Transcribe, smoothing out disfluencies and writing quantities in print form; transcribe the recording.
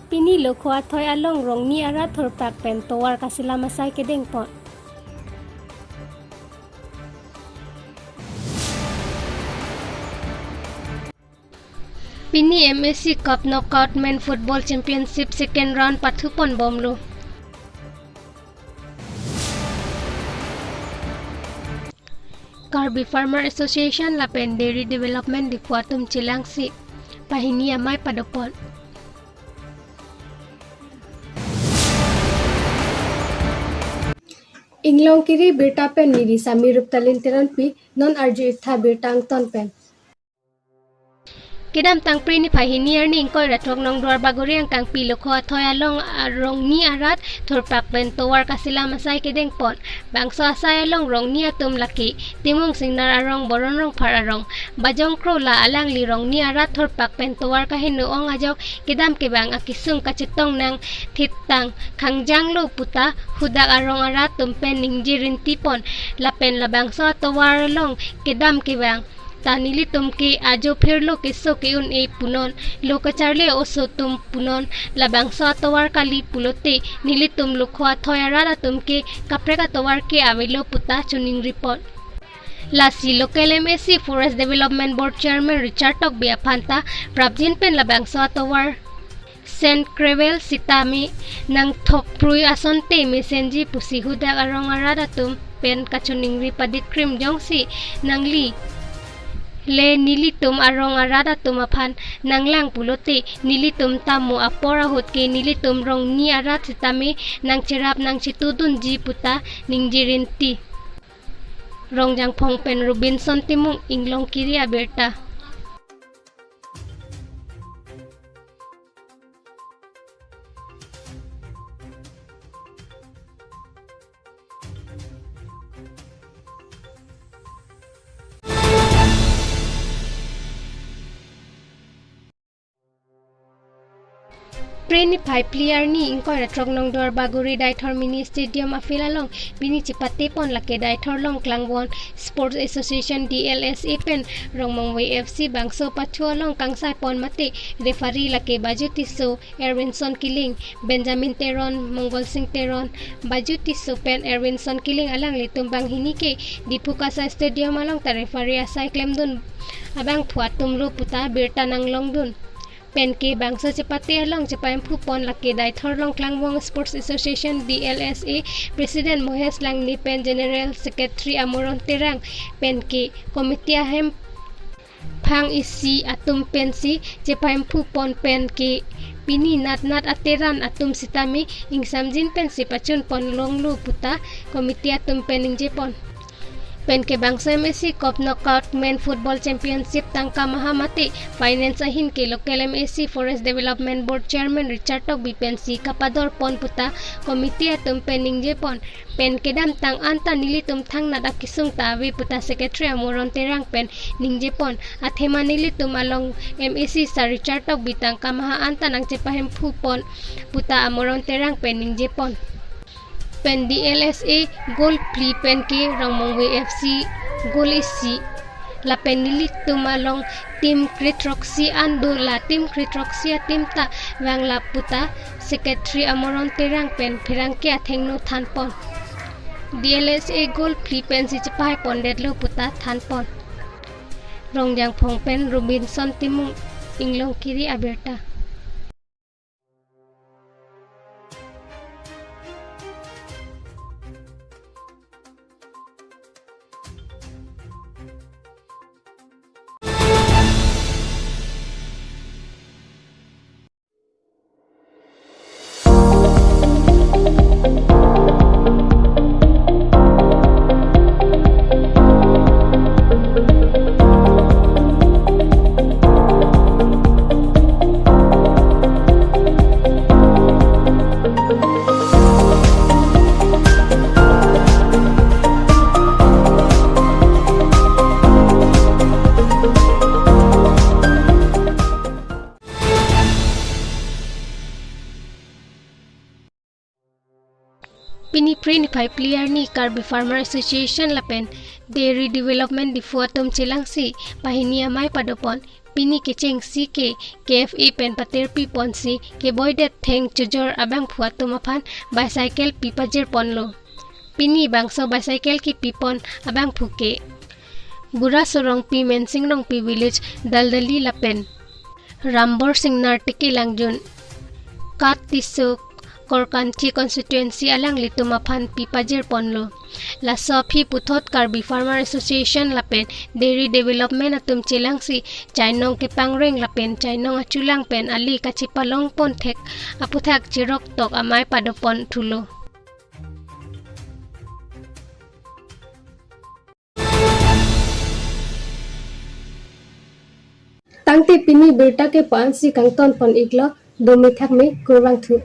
Pini loko athoy along rong ni arat thorpak pen towar kasila masay kedeng pot. Pini MSC Cup Knockout Men Football Championship second round pathupon bomlu. Karbi Farmer Association lapen Dairy Development di Kuatum Cilangsi. Pahini amay padopon. Inglong kiri berta pen miri samirup talintiran pi non arju itha bertang ton pen. Kidam tang pri ni pahini arni ingkoy ratrok nong duar bagori ang kang pilo ko athoy along rong ni arat thorpak pen towar kasila masay kedeng pon. Bangso asay along rong ni atum laki timong singnar arong boron rong pararong. Bajong kro la alang li rong ni arat thorpak pen towar kahinuong ajok kidam kibang akisung kacitong nang thitang kangjang lo puta hudak arong arat tumpen ningjirin tipon lapen labangso towar along kidam kibang tanili tumki ajo phirlo kisso kiun e punon lokacharle oso tum punon labang sa tawar kali pulote nilitum lokwa thoyara tumki kapreka tawar ke avilo puta chuning report Lasi local MSC Forest Development Board Chairman Richard Tok Biapanta Prabjin pen labang sa tawar Saint Crevel Sitami nang thokprui asonte mesenji pusihudak arong arada tum pen kachuning ripadit krim jongsi nangli le nilitum arong arada tumaphan nanglang pulote nilitum tamu apora hotke nilitum rong ni arat sitame nang cherap nang situdun ji puta ningjirinti rong jang phong pen Robinson timung inglong kiri aberta Preni pai player ni ingkoy ratrok nong dor baguri daithor mini stadium afilalong bini chipate pon lake daithor long klangwon Sports Association DLSA pen rongmongway FC bangso pachualong kangsai pon mate referee lake bajutiso Erwinson Kiling Benjamin Teron Mongol Singh Teron bajutiso pen Erwinson Kiling alang litumbang hinike dipuka sa stadium along ta referee asai klemdun abang phuatum ru puta berta nang longdun pen ke bangsa cepate along cepayam phupon lake daithor long klangwong Sports Association DLSA President Mohes Langni pen General Secretary Amoron Terang pen ke komite ahem phang isi atum pensi cepayam phupon pen ke pini nat ateran atum sitami ing samjin pen sipachun pon longlu puta komite atum pen ing jepon pen ke bangsa MSC Cup Knockout Men Football Championship tangka mahamati finance ahin ke local MSC Forest Development Board Chairman Richard Tok Bipensi kapador pon puta komite atum pening jepon pen kedam tang anta nilitum thang nada kisung tawi puta secretary Amoron Terang pen ning jepon athema nilitum along MSC sa Richard Tok bitang kamaha anta nang cepahem phupon puta Amoron Terang pen ning jepon pen DLSA goal pli pen ke Rongmongway FC goal isi la pen nilitum along tim Kritroxi ando la tim Kritroxi tim ta wang la puta secretary Amoron Terang pen phirang ke athengno thanpon DLSA goal pli pen si chapai pon detlo puta thanpon rongjang phong pen Robinson timung inglong kiri aberta Pini print pai player ni Karbi Farmer Association lapen Dairy Development di Fuatum Cilangsi pahini amai padopon Pini ke cheng si ke KFA pen pater pi pon si ke boy det theng chujor abang phuat tumaphan bicycle pi pajer ponlo. Pini bangso bicycle ki pipon abang phuke. Gura sorong pi mensing rong pi village daldali lapen. Rambor sing nartiki langjun. Kat tisuk Korkanchi constituency alang litumaphan pi pajer ponlo. La Sophie Puthot Karbi Farmer Association lapen dairy development atum chilang si chainong ke pangreng lapen chainong achulang pen ali kachipalong pon thek aputhak chirok tok amai padopon thulo. Tangte pini berta ke pansi kangton pon iglo domi thak me kurwang thu.